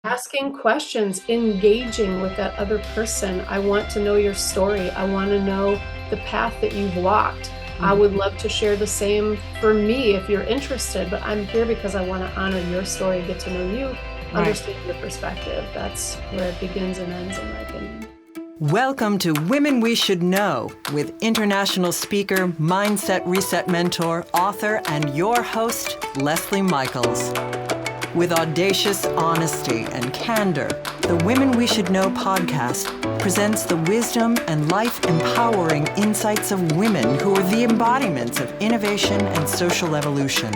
asking questions, engaging with that other person. I want to know your story. I want to know the path that you've walked. I would love to share the same for me if you're interested, but I'm here because I want to honor your story, get to know you, understand your perspective. That's where it begins and ends, in my opinion. Welcome to Women We Should Know with international speaker, mindset reset mentor, author, and your host, Leslie Michaels. With audacious honesty and candor, the Women We Should Know podcast presents the wisdom and life-empowering insights of women who are the embodiments of innovation and social evolution.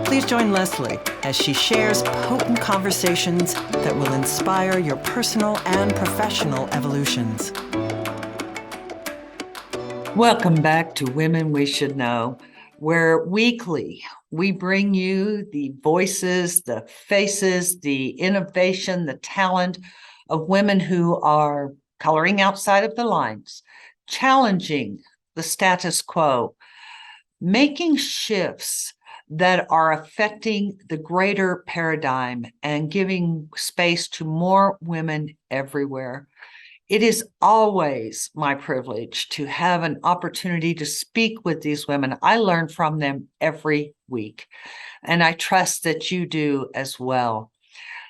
Please join Leslie as she shares potent conversations that will inspire your personal and professional evolutions. Welcome back to Women We Should Know, where weekly we bring you the voices, the faces, the innovation, the talent of women who are coloring outside of the lines, challenging the status quo, making shifts that are affecting the greater paradigm and giving space to more women everywhere. It is always my privilege to have an opportunity to speak with these women. I learn from them every week, and I trust that you do as well.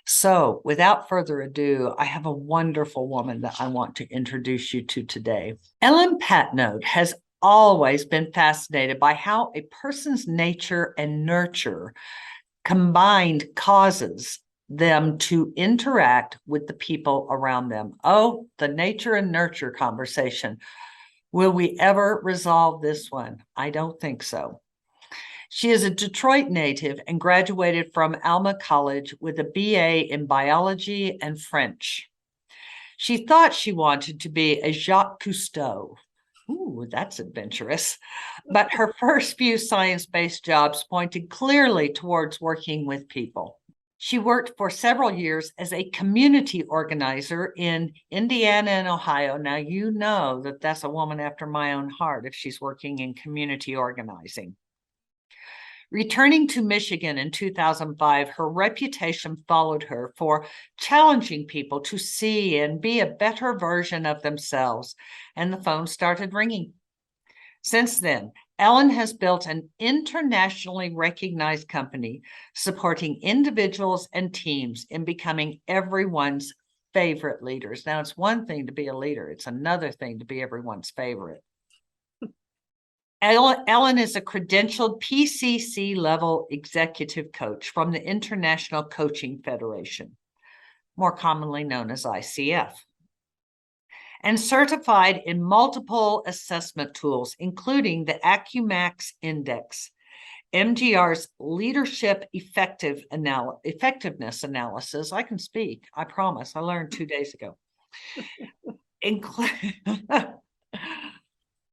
So without further ado, I have a wonderful woman that I want to introduce you to today. Ellen Patnaude has always been fascinated by how a person's nature and nurture combined causes them to interact with the people around them. Oh, the nature and nurture conversation. Will we ever resolve this one? I don't think so. She is a Detroit native and graduated from Alma College with a BA in biology and French. She thought she wanted to be a Jacques Cousteau. Ooh, that's adventurous. But her first few science-based jobs pointed clearly towards working with people. She worked for several years as a community organizer in Indiana and Ohio. Now, you know that that's a woman after my own heart if she's working in community organizing. Returning to Michigan in 2005, her reputation followed her for challenging people to see and be a better version of themselves, and the phone started ringing. Since then, Ellen has built an internationally recognized company supporting individuals and teams in becoming everyone's favorite leaders. Now, it's one thing to be a leader. It's another thing to be everyone's favorite. Ellen is a credentialed PCC level executive coach from the International Coaching Federation, more commonly known as ICF, and certified in multiple assessment tools, including the AccuMax Index, MGR's Leadership Effectiveness Analysis. I can speak, I promise. I learned 2 days ago.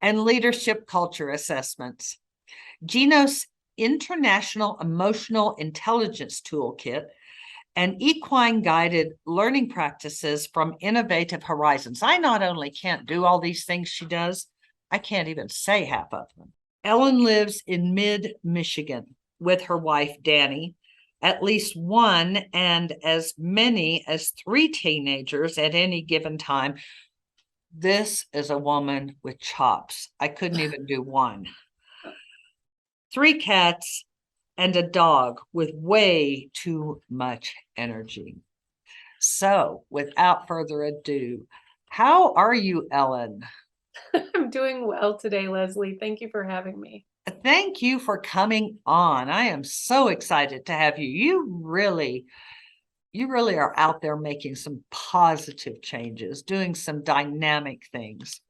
And leadership culture assessments. Genos International Emotional Intelligence Toolkit, and equine guided learning practices from Innovative Horizons. I not only can't do all these things she does, I can't even say half of them. Ellen lives in mid-Michigan with her wife, Danny, at least one and as many as 3 teenagers at any given time. This is a woman with chops. I couldn't even do one. 3 cats and a dog with way too much energy. So, without further ado, how are you, Ellen? I'm doing well today, Leslie. Thank you for having me. Thank you for coming on. I am so excited to have you. You really are out there making some positive changes, doing some dynamic things.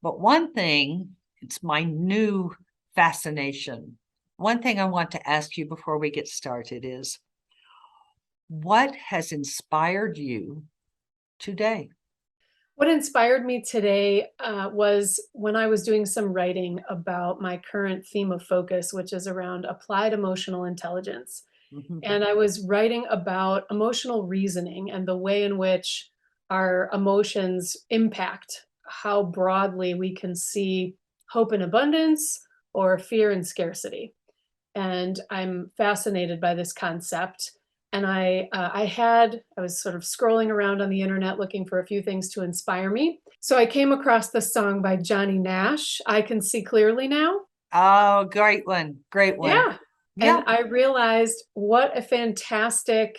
But one thing, it's my new fascination. One thing I want to ask you before we get started is, what has inspired you today? What inspired me today was when I was doing some writing about my current theme of focus, which is around applied emotional intelligence. And I was writing about emotional reasoning and the way in which our emotions impact how broadly we can see hope and abundance or fear and scarcity. And I'm fascinated by this concept. and I was sort of scrolling around on the internet looking for a few things to inspire me. So I came across this song by Johnny Nash, "I Can See Clearly Now." Oh, great one. Great one. Yeah. Yeah. And I realized what a fantastic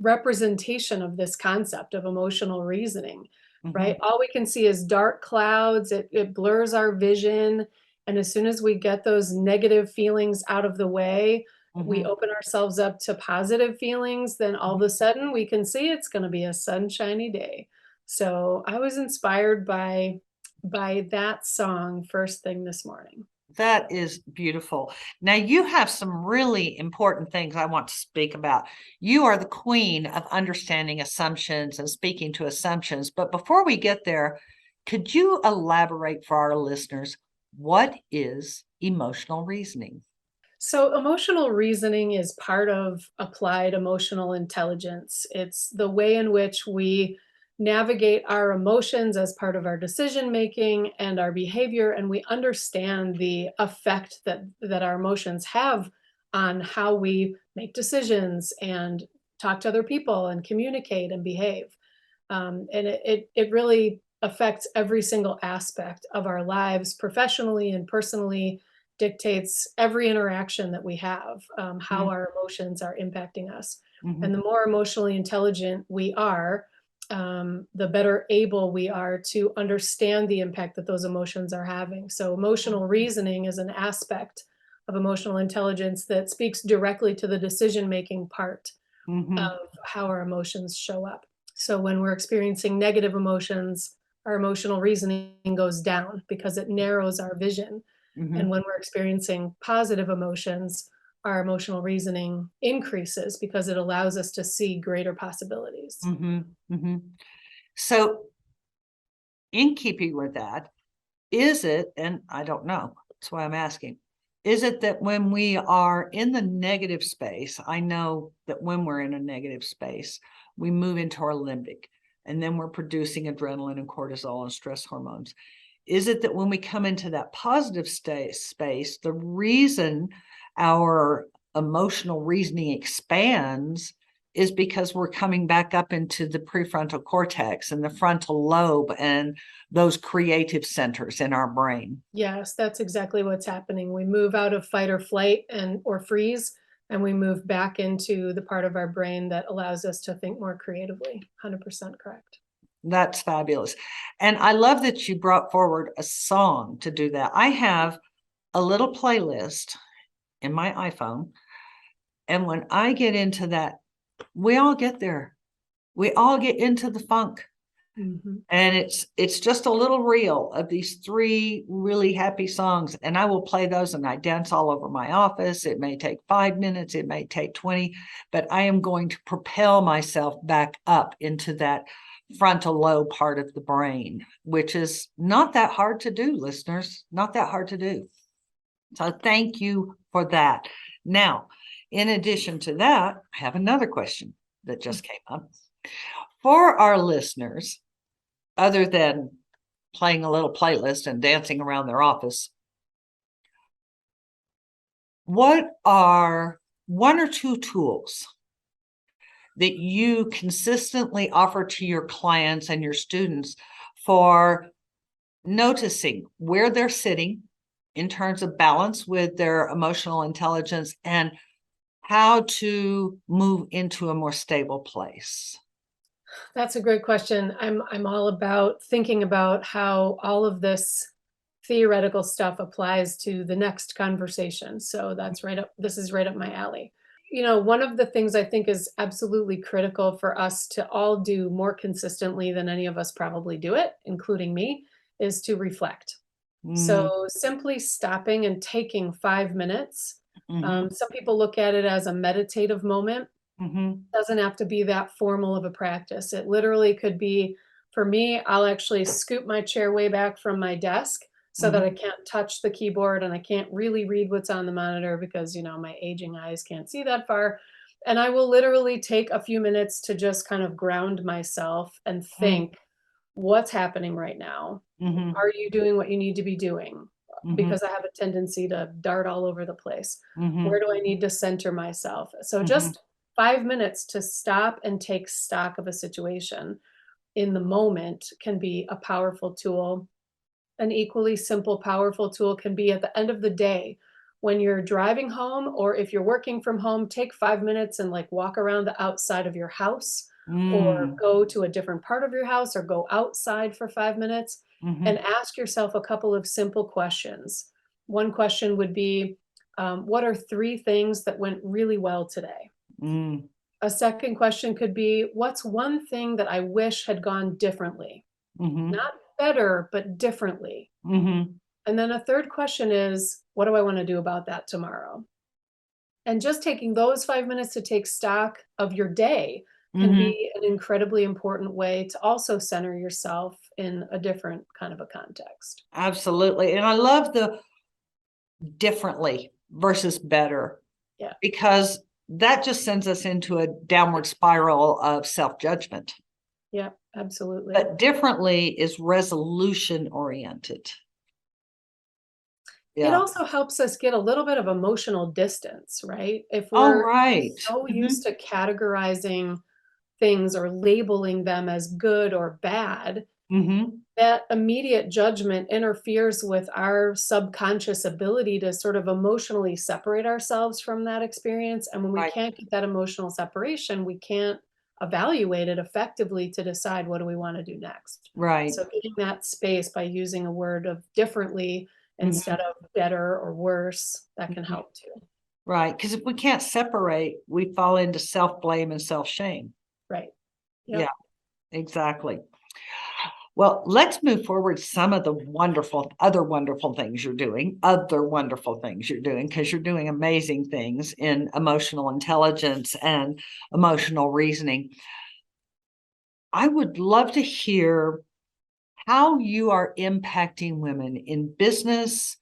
representation of this concept of emotional reasoning, Mm-hmm. right? All we can see is dark clouds, it blurs our vision. And as soon as we get those negative feelings out of the way, we Mm-hmm. open ourselves up to positive feelings, then all of a sudden we can see it's going to be a sunshiny day. So I was inspired by that song first thing this morning. That is beautiful. Now, you have some really important things I want to speak about. You are the queen of understanding assumptions and speaking to assumptions. But before we get there, could you elaborate for our listeners what is emotional reasoning? So, emotional reasoning is part of applied emotional intelligence. It's the way in which we navigate our emotions as part of our decision making and our behavior, and we understand the effect that our emotions have on how we make decisions and talk to other people and communicate and behave. And it really affects every single aspect of our lives, professionally and personally, dictates every interaction that we have, how our emotions are impacting us. Mm-hmm. And the more emotionally intelligent we are, the better able we are to understand the impact that those emotions are having. So, emotional reasoning is an aspect of emotional intelligence that speaks directly to the decision making part Mm-hmm. of how our emotions show up. So when we're experiencing negative emotions, our emotional reasoning goes down because it narrows our vision. And Mm-hmm. when we're experiencing positive emotions, our emotional reasoning increases because it allows us to see greater possibilities. Mm-hmm. Mm-hmm. So, in keeping with that, is it, and I don't know, that's why I'm asking, is it that when we are in the negative space, I know that when we're in a negative space, we move into our limbic and then we're producing adrenaline and cortisol and stress hormones. Is it that when we come into that positive space, the reason our emotional reasoning expands is because we're coming back up into the prefrontal cortex and the frontal lobe and those creative centers in our brain? Yes, that's exactly what's happening. We move out of fight or flight and or freeze, and we move back into the part of our brain that allows us to think more creatively. 100% correct. That's fabulous. And I love that you brought forward a song to do that. I have a little playlist in my iPhone. And when I get into that, we all get there. We all get into the funk. Mhm. And it's just a little reel of these three really happy songs. And I will play those and I dance all over my office. It may take 5 minutes, it may take 20, but I am going to propel myself back up into that frontal lobe part of the brain, which is not that hard to do, listeners. Not that hard to do. So thank you for that. Now, in addition to that, I have another question that just came up. For our listeners, other than playing a little playlist and dancing around their office, what are one or two tools that you consistently offer to your clients and your students for noticing where they're sitting in terms of balance with their emotional intelligence and how to move into a more stable place? That's a great question. I'm all about thinking about how all of this theoretical stuff applies to the next conversation. So that's right up this is right up my alley. You know, one of the things I think is absolutely critical for us to all do more consistently than any of us probably do it, including me, is to reflect. Mm, So simply stopping and taking 5 minutes. mhm, Some people look at it as a meditative moment. mhm, Doesn't have to be that formal of a practice. It literally could be, for me, I'll actually scoop my chair way back from my desk so that I mhm, can't touch the keyboard and I can't really read what's on the monitor because, my aging eyes can't see that far. And I will literally take a few minutes to just kind of ground myself and mhm, think, what's happening right now? mhm, Are you doing what you need to be doing? mhm, Because I have a tendency to dart all over the place. mhm, Where do I need to center myself? So mhm, just 5 minutes to stop and take stock of a situation in the moment can be a powerful tool. An equally simple, powerful tool can be at the end of the day when you're driving home, or if you're working from home, take 5 minutes and like walk around the outside of your house, or Mm, go to a different part of your house, or go outside for 5 minutes and mhm, ask yourself a couple of simple questions. One question would be, what are three things that went really well today? mm, A second question could be, what's one thing that I wish had gone differently? mhm, Not better, but differently. mhm, And then a third question is, what do I want to do about that tomorrow? And just taking those 5 minutes to take stock of your day can mhm. be an incredibly important way to also center yourself in a different kind of a context. Absolutely. And I love the differently versus better, Yeah, because that just sends us into a downward spiral of self-judgment. yeah, absolutely. But differently is resolution oriented. It Yeah. also helps us get a little bit of emotional distance, right? If Oh, we're right. so used Mhm, to categorizing things or labeling them as good or bad, mhm. that immediate judgment interferes with our subconscious ability to sort of emotionally separate ourselves from that experience. And when we Right, can't get that emotional separation, we can't evaluate it effectively to decide what do we want to do next. right. So, getting that space by using a word of differently instead Mhm, of better or worse, that can mhm. help too. Right, because if we can't separate, we fall into self-blame and self-shame. Right. Yeah, Yep. exactly. Well, let's move forward some of the wonderful things you're doing, other wonderful things you're doing, because you're doing amazing things in emotional intelligence and emotional reasoning. I would love to hear how you are impacting women in business,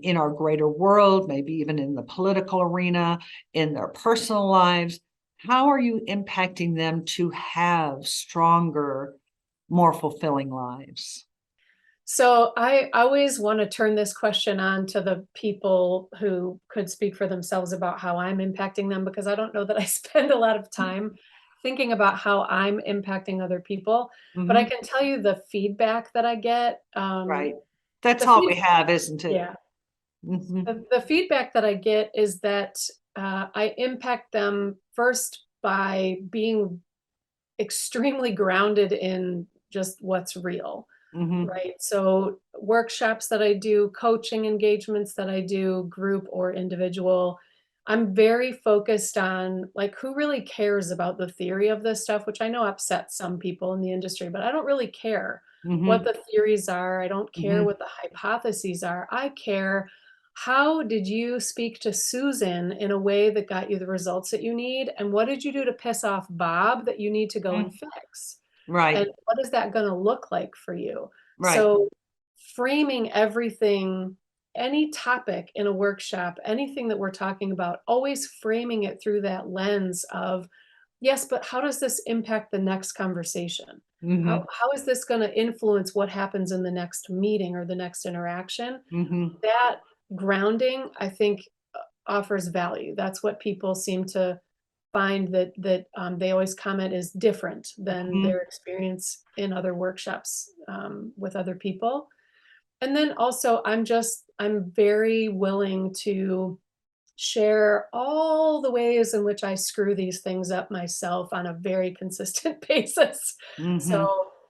in our greater world, maybe even in the political arena, in their personal lives. How are you impacting them to have stronger, more fulfilling lives? So I always want to turn this question on to the people who could speak for themselves about how I'm impacting them, because I don't know that I spend a lot of time thinking about how I'm impacting other people. But I Mhm. can tell you the feedback that I get. Right. That's The all we feed, have, isn't it? yeah, Mhm. the feedback that I get is that I impact them first by being extremely grounded in just what's real. Mhm. Right. So workshops that I do, coaching engagements that I do, group or individual, I'm very focused on like who really cares about the theory of this stuff, which I know upsets some people in the industry, but I don't really care what Mhm. the theories are. I don't care Mhm. what the hypotheses are. I care, how did you speak to Susan in a way that got you the results that you need? And what did you do to piss off Bob that you need to go and Mhm. fix? And Right. what is that gonna look like for you? Right. So, framing everything, any topic in a workshop, anything that we're talking about, always framing it through that lens of, yes, but how does this impact the next conversation? Mhm. How is this gonna influence what happens in the next meeting or the next interaction? Mhm. That grounding, I think, offers value. That's what people seem to find that they always comment is different than Mhm. their experience in other workshops, with other people. And then also, I'm very willing to share all the ways in which I screw these things up myself on a very consistent basis. So Mhm.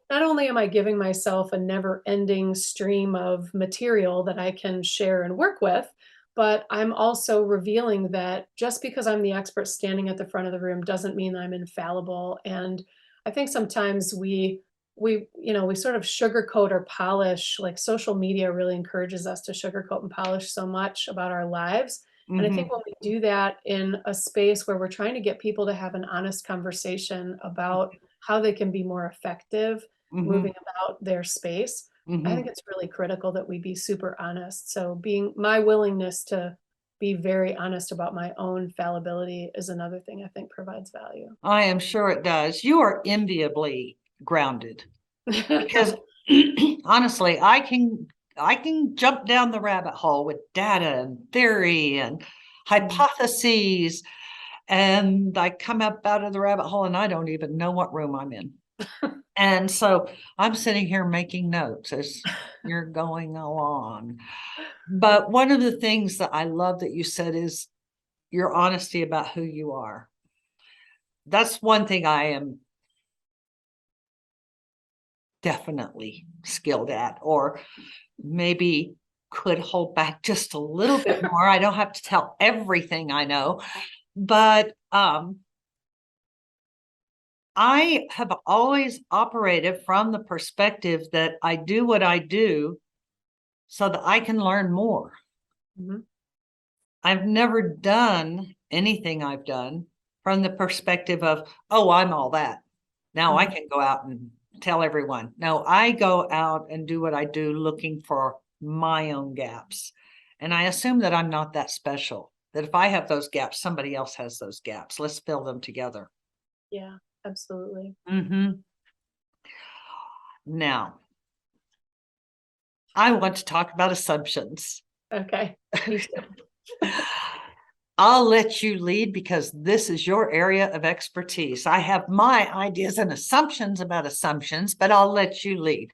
not only am I giving myself a never ending stream of material that I can share and work with, but I'm also revealing that just because I'm the expert standing at the front of the room doesn't mean I'm infallible. And I think sometimes we sort of sugarcoat or polish, like social media really encourages us to sugarcoat and polish so much about our lives. And I think Mhm. when we do that in a space where we're trying to get people to have an honest conversation about how they can be more effective Mhm. moving about their space, I think Mhm. it's really critical that we be super honest. So being my willingness to be very honest about my own fallibility is another thing I think provides value. I am sure it does. You are enviably grounded, because honestly, I can jump down the rabbit hole with data and theory and Mm, hypotheses, And I come up out of the rabbit hole and I don't even know what room I'm in. And so I'm sitting here making notes as you're going along. But one of the things that I love that you said is your honesty about who you are. That's one thing I am definitely skilled at, or maybe could hold back just a little bit more. I don't have to tell everything I know, but I have always operated from the perspective that I do what I do so that I can learn more. Mm-hmm. I've never done anything I've done from the perspective of, oh, I'm all that. Now I can go out and tell everyone. No, I go out and do what I do looking for my own gaps. And I assume that I'm not that special, that if I have those gaps, somebody else has those gaps. Let's fill them together. Yeah, absolutely. Now, I want to talk about assumptions. Okay. Me too. I'll let you lead because this is your area of expertise. I have my ideas and assumptions about assumptions, but I'll let you lead.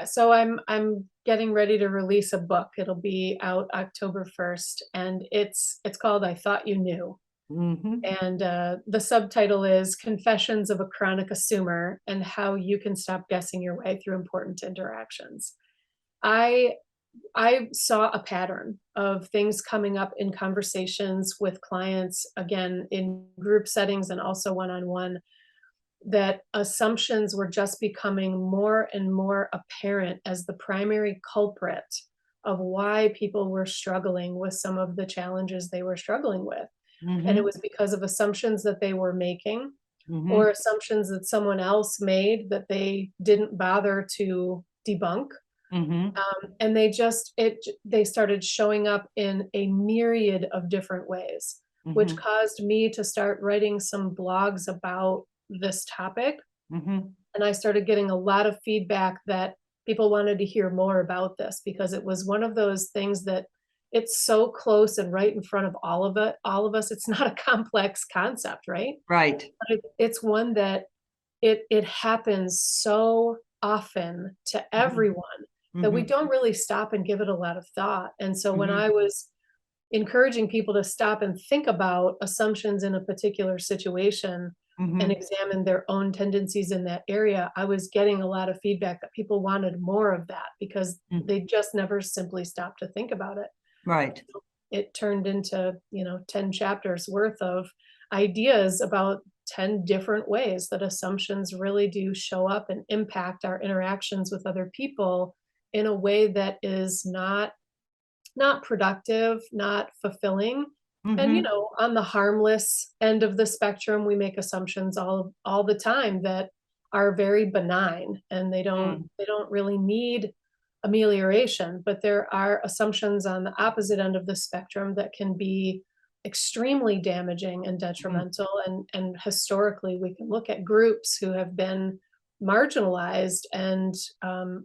So I'm getting ready to release a book. It'll be out October 1st, and it's called I Thought You Knew. And the subtitle is Confessions of a Chronic Assumer and How You Can Stop Guessing Your Way Through Important Interactions. I I saw a pattern of things coming up in conversations with clients, again, in group settings and also one-on-one, that assumptions were just becoming more and more apparent as the primary culprit of why people were struggling with some of the challenges they were struggling with. And it was because of assumptions that they were making or assumptions that someone else made that they didn't bother to debunk. And they started showing up in a myriad of different ways, which caused me to start writing some blogs about this topic. And I started getting a lot of feedback that people wanted to hear more about this because it was one of those things that it's so close and right in front of all of us. It's not a complex concept, right? Right. But it's one that it happens so often to everyone that we don't really stop and give it a lot of thought. And so when I was encouraging people to stop and think about assumptions in a particular situation and examine their own tendencies in that area, I was getting a lot of feedback that people wanted more of that because they just never simply stopped to think about it. Right. It turned into, 10 chapters worth of ideas about 10 different ways that assumptions really do show up and impact our interactions with other people in a way that is not productive, not fulfilling. And on the harmless end of the spectrum, we make assumptions all the time that are very benign and they don't really need amelioration, but there are assumptions on the opposite end of the spectrum that can be extremely damaging and detrimental. And historically, we can look at groups who have been marginalized and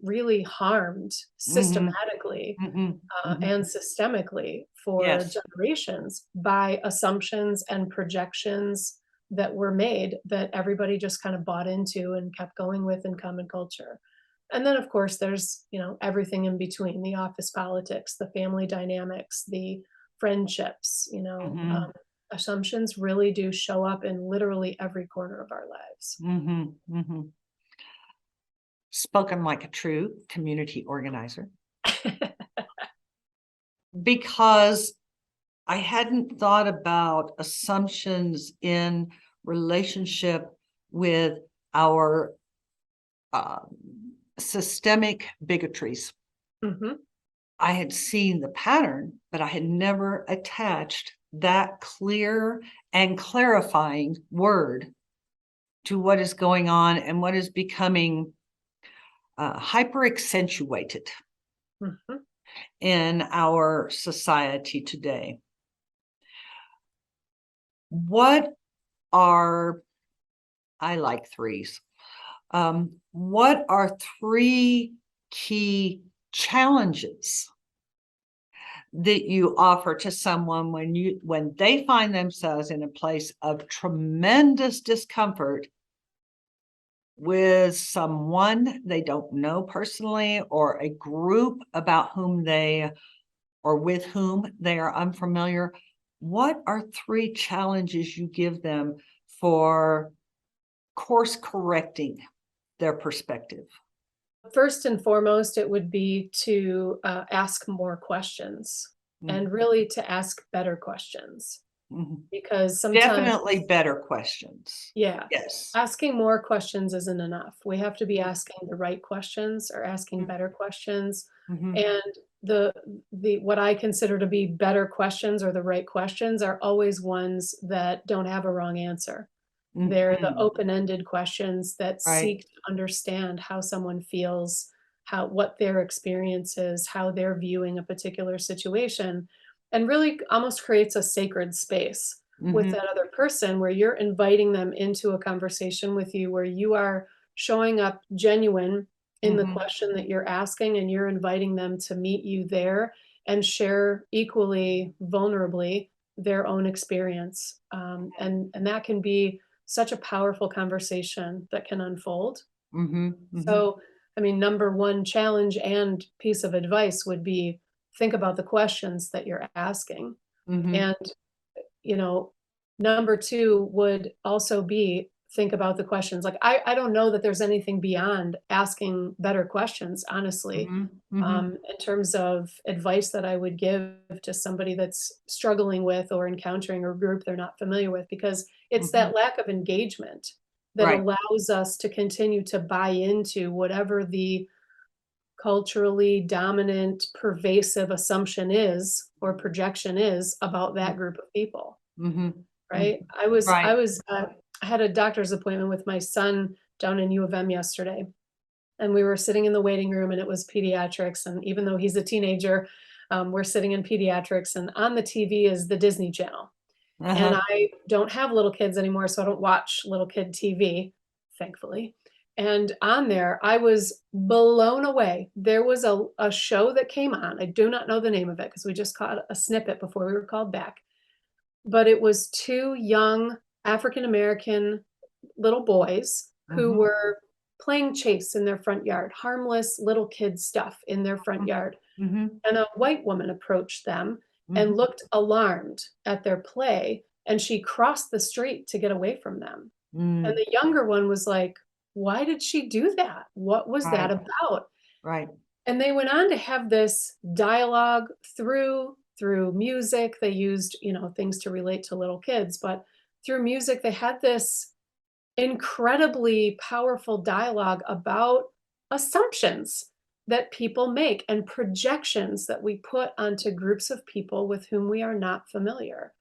really harmed systematically and systemically for Yes. generations by assumptions and projections that were made that everybody just kind of bought into and kept going with in common culture. And then, of course, there's, everything in between, the office politics, the family dynamics, the friendships, assumptions really do show up in literally every corner of our lives. Spoken like a true community organizer. Because I hadn't thought about assumptions in relationship with our systemic bigotries. I had seen the pattern, but I had never attached that clear and clarifying word to what is going on and what is becoming hyper accentuated in our society today. What are, I like threes. What are three key challenges that you offer to someone when they find themselves in a place of tremendous discomfort with someone they don't know personally, or a group about whom they or with whom they are unfamiliar? What are 3 challenges you give them for course correcting their perspective? First and foremost, it would be to ask more questions Mhm, and really to ask better questions mhm. because sometimes, Definitely better questions. yeah, Yes. asking more questions isn't enough. We have to be asking the right questions or asking Mhm, better questions. mhm, And the what I consider to be better questions or the right questions are always ones that don't have a wrong answer. They're the mhm. open-ended questions that Right. seek to understand how someone feels, how what their experience is, how they're viewing a particular situation, and really almost creates a sacred space with Mhm, that other person where you're inviting them into a conversation with you, where you are showing up genuine in the mhm. question that you're asking, and you're inviting them to meet you there and share equally vulnerably their own experience. And that can be such a powerful conversation that can unfold. Mhm, mhm, So, I mean, number one challenge and piece of advice would be think about the questions that you're asking. mhm. And, you know, number two would also be think about the questions. Like, I don't know that there's anything beyond asking better questions, honestly, Mhm, mhm. in terms of advice that I would give to somebody that's struggling with or encountering a group they're not familiar with, because it's Mhm. that lack of engagement that Right. allows us to continue to buy into whatever the culturally dominant, pervasive assumption is or projection is about that Mm, group of people, mhm, mhm. right? Right. I had a doctor's appointment with my son down in U of M yesterday, and we were sitting in the waiting room, and it was pediatrics, and even though he's a teenager, we're sitting in pediatrics, and on the TV is the Disney Channel. And Uh-huh. I don't have little kids anymore, so I don't watch little kid TV, thankfully. And on there, I was blown away. There was a show that came on. I do not know the name of it because we just caught a snippet before we were called back. But it was 2 young African American little boys who Mhm, were playing chase in their front yard, harmless little kid stuff in their front mhm, yard. mhm, And a white woman approached them and mhm, looked alarmed at their play, and she crossed the street to get away from them. And mm. the younger one was like, "Why did she do that? What was that Right, about?" right. And they went on to have this dialogue through music. They used, things to relate to little kids, but through music, they had this incredibly powerful dialogue about assumptions that people make and projections that we put onto groups of people with whom we are not familiar.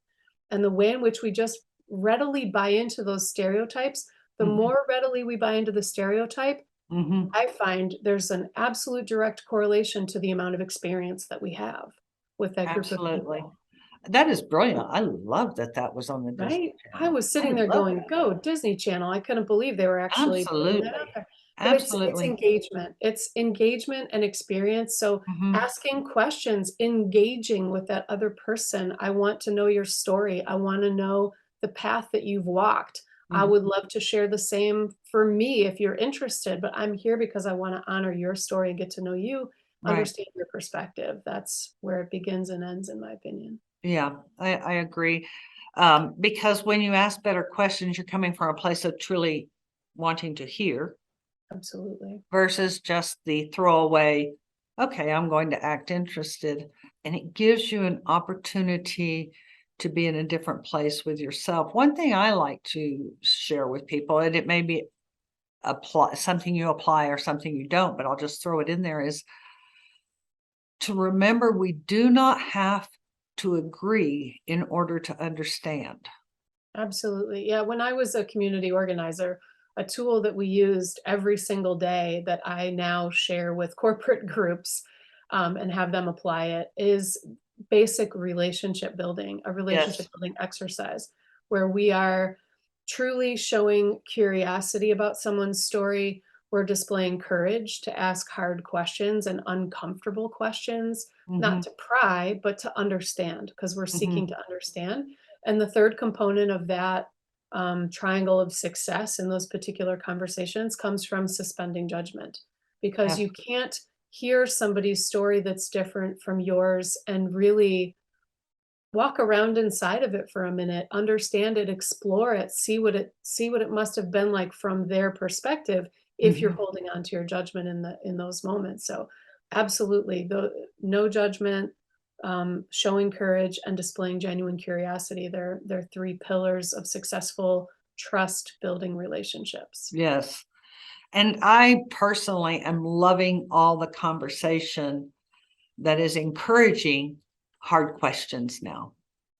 And the way in which we just readily buy into those stereotypes, the Mhm, more readily we buy into the stereotype, mhm. I find there's an absolute direct correlation to the amount of experience that we have with that group of Absolutely. people. That is brilliant. I love that that was on the Disney Right? I Channel. was I sitting there love going, that. "Go, Disney Channel." I couldn't believe they were actually putting that out Absolutely. there. But it's Absolutely. engagement. It's engagement and experience, so Mhm. asking questions, engaging with that other person. I want to know your story. I wanna know the path that you've walked. I Mhm. would love to share the same for me if you're interested, but I'm here because I wanna honor your story and get to know you, Right. understand your perspective. That's where it begins and ends, in my opinion. Yeah, I agree. Because when you ask better questions, you're coming from a place of truly wanting to hear Absolutely. versus just the throwaway, okay, I'm going to act interested. And it gives you an opportunity to be in a different place with yourself. One thing I like to share with people, and it may be apply something you apply or something you don't, but I'll just throw it in there, is to remember we do not have to agree in order to understand. Absolutely. Yeah, when I was a community organizer, a tool that we used every single day that I now share with corporate groups, and have them apply it is basic relationship building, a relationship Yes. building exercise where we are truly showing curiosity about someone's story. We're displaying courage to ask hard questions and uncomfortable questions. not Mhm. to pry, but to understand, because we're seeking Mhm. to understand. And the third component of that triangle of success in those particular conversations comes from suspending judgment, because Yes. you can't hear somebody's story that's different from yours and really walk around inside of it for a minute, understand it, explore it, see what it must have been like from their perspective if you're Mhm. holding on to your judgment in those moments. So absolutely, no judgment, showing courage and displaying genuine curiosity. They're three pillars of successful trust building relationships. Yes. And I personally am loving all the conversation that is encouraging hard questions now,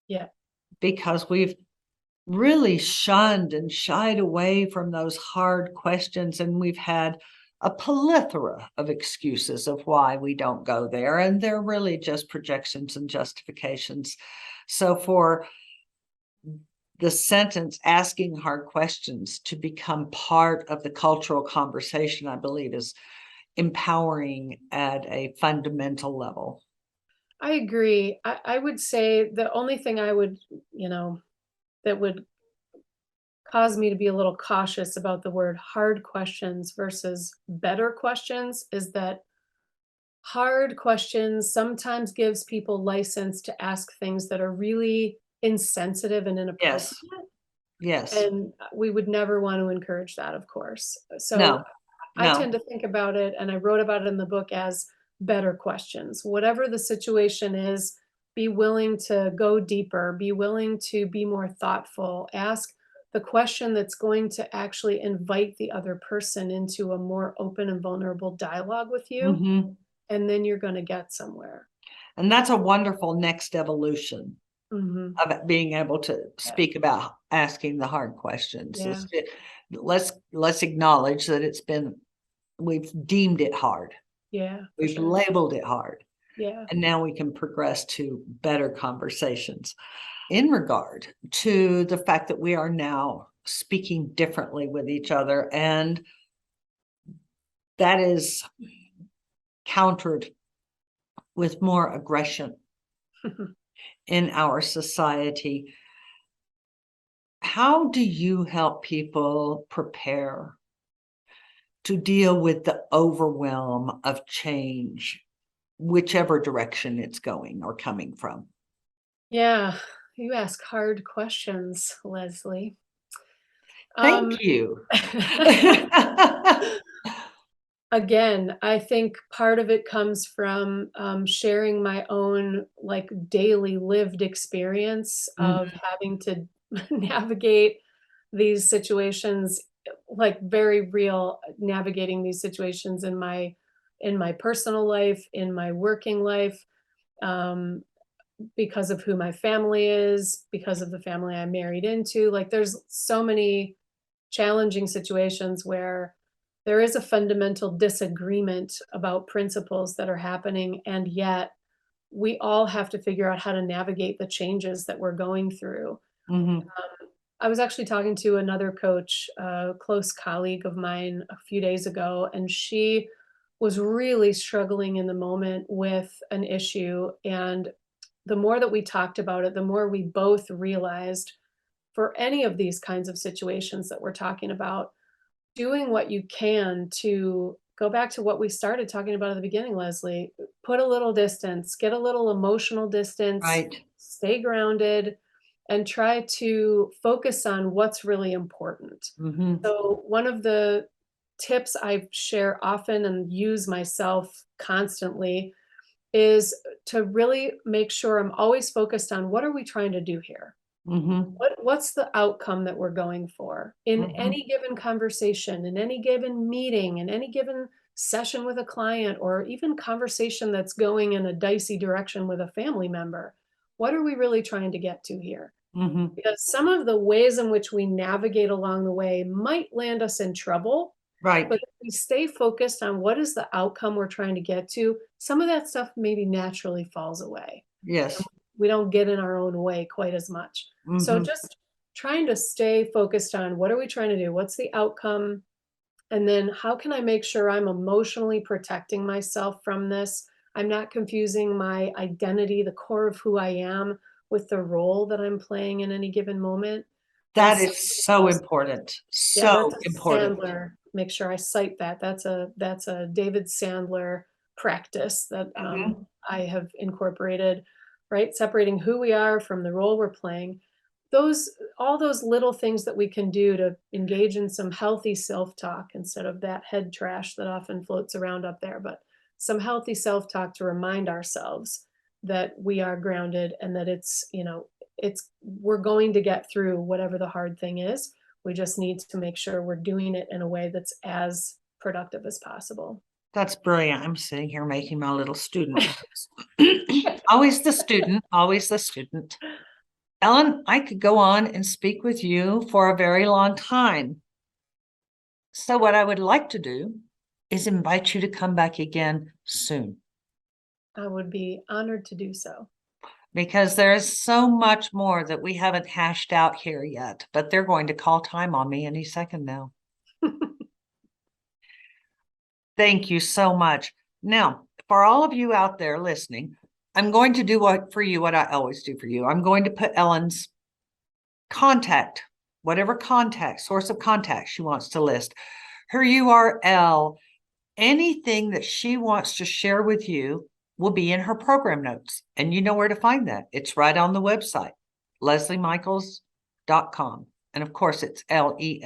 Yeah. because we've really shunned and shied away from those hard questions, and we've had a plethora of excuses of why we don't go there, and they're really just projections and justifications. So for the sentence asking hard questions to become part of the cultural conversation, I believe is empowering at a fundamental level. I agree. I would say the only thing I would, you know, that would caused me to be a little cautious about the word hard questions versus better questions is that hard questions sometimes gives people license to ask things that are really insensitive and Yes, inappropriate, yes. and we would never want to encourage that, of course. So No, I no. tend to think about it, and I wrote about it in the book as better questions. Whatever the situation is, be willing to go deeper, be willing to be more thoughtful, ask the question that's going to actually invite the other person into a more open and vulnerable dialogue with you, Mhm. and then you're going to get somewhere. And that's a wonderful next evolution Mhm. of it being able to Yeah. speak about asking the hard questions. Yeah, Let's acknowledge that we've deemed it hard. yeah, for We've sure. labeled it hard, Yeah. and now we can progress to better conversations. In regard to the fact that we are now speaking differently with each other, and that is countered with more aggression in our society. How do you help people prepare to deal with the overwhelm of change, whichever direction it's going or coming from? Yeah, you ask hard questions, Leslie. Thank Um you. Again, I think part of it comes from, sharing my own, like, daily lived experience of Mhm, having to navigate these situations, like, very real navigating these situations in my personal life, in my working life, um, because of who my family is, because of the family I married into, like, there's so many challenging situations where there is a fundamental disagreement about principles that are happening, and yet we all have to figure out how to navigate the changes that we're going through. mhm, I was actually talking to another coach, a close colleague of mine, a few days ago, and she was really struggling in the moment with an issue. And the more that we talked about it, the more we both realized for any of these kinds of situations that we're talking about, doing what you can to go back to what we started talking about at the beginning, Leslie, put a little distance, get a little emotional distance, right. stay grounded, and try to focus on what's really important. Mhm, So, one of the tips I share often and use myself constantly is to really make sure I'm always focused on what are we trying to do here? mhm, What's the outcome that we're going for in mhm, any given conversation, in any given meeting, in any given session with a client, or even conversation that's going in a dicey direction with a family member? What are we really trying to get to here? mhm. Because some of the ways in which we navigate along the way might land us in trouble, but Right. if we stay focused on what is the outcome we're trying to get to, some of that stuff maybe naturally falls away. Yes. We don't get in our own way quite as much. So Mhm, just trying to stay focused on what are we trying to do? What's the outcome? And then how can I make sure I'm emotionally protecting myself from this? I'm not confusing my identity, the core of who I am, with the role that I'm playing in any given moment. That That's is something so else. important. Yeah, So that's a important. Sandler. Make sure I cite that. That's a David Sandler practice that Mhm. I have incorporated, right? Separating who we are from the role we're playing. Those all those little things that we can do to engage in some healthy self-talk instead of that head trash that often floats around up there, but some healthy self-talk to remind ourselves that we are grounded and that it's we're going to get through whatever the hard thing is. We just need to make sure we're doing it in a way that's as productive as possible. That's brilliant. I'm sitting here making my little student notes. Always the student, always the student. Ellen, I could go on and speak with you for a very long time. So what I would like to do is invite you to come back again soon, I would be honored to do so. because there is so much more that we haven't hashed out here yet, but they're going to call time on me any second now. Thank you so much. Now, for all of you out there listening, I'm going to do what I always do for you. I'm going to put Ellen's contact, whatever contact, source of contact she wants to list, her URL, anything that she wants to share with you will be in her program notes. And you know where to find that. It's right on the website, lesliemichaels.com. And of course, it's Lesley.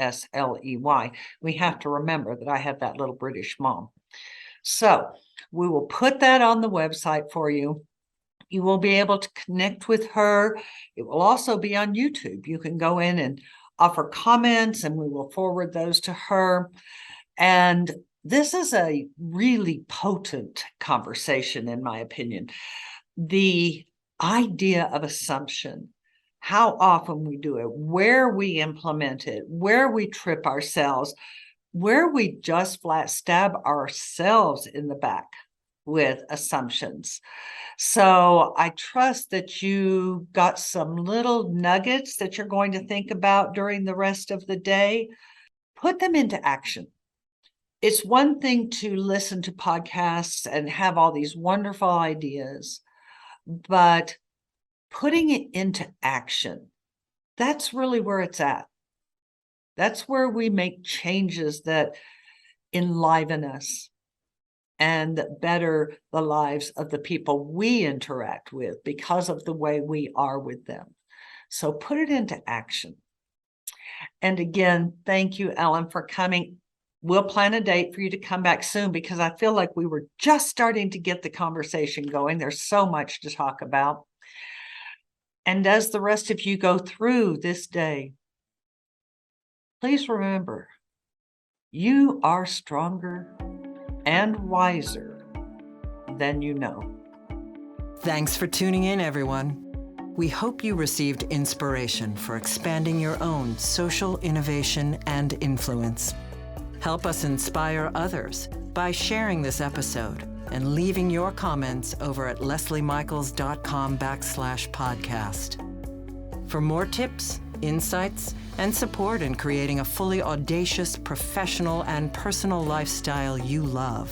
We have to remember that I have that little British mom. So we will put that on the website for you. You will be able to connect with her. It will also be on YouTube. You can go in and offer comments, and we will forward those to her. And this is a really potent conversation, in my opinion. The idea of assumption, how often we do it, where we implement it, where we trip ourselves, where we just flat stab ourselves in the back with assumptions. So I trust that you got some little nuggets that you're going to think about during the rest of the day. Put them into action. It's one thing to listen to podcasts and have all these wonderful ideas, but putting it into action, that's really where it's at. That's where we make changes that enliven us and better the lives of the people we interact with because of the way we are with them. So put it into action. And again, thank you, Ellen, for coming. We'll plan a date for you to come back soon, because I feel like we were just starting to get the conversation going. There's so much to talk about. And as the rest of you go through this day, please remember, you are stronger and wiser than you know. Thanks for tuning in, everyone. We hope you received inspiration for expanding your own social innovation and influence. Help us inspire others by sharing this episode and leaving your comments over at lesliemichaels.com/podcast. For more tips, insights, and support in creating a fully audacious, professional, and personal lifestyle you love,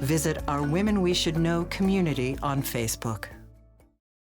visit our Women We Should Know community on Facebook.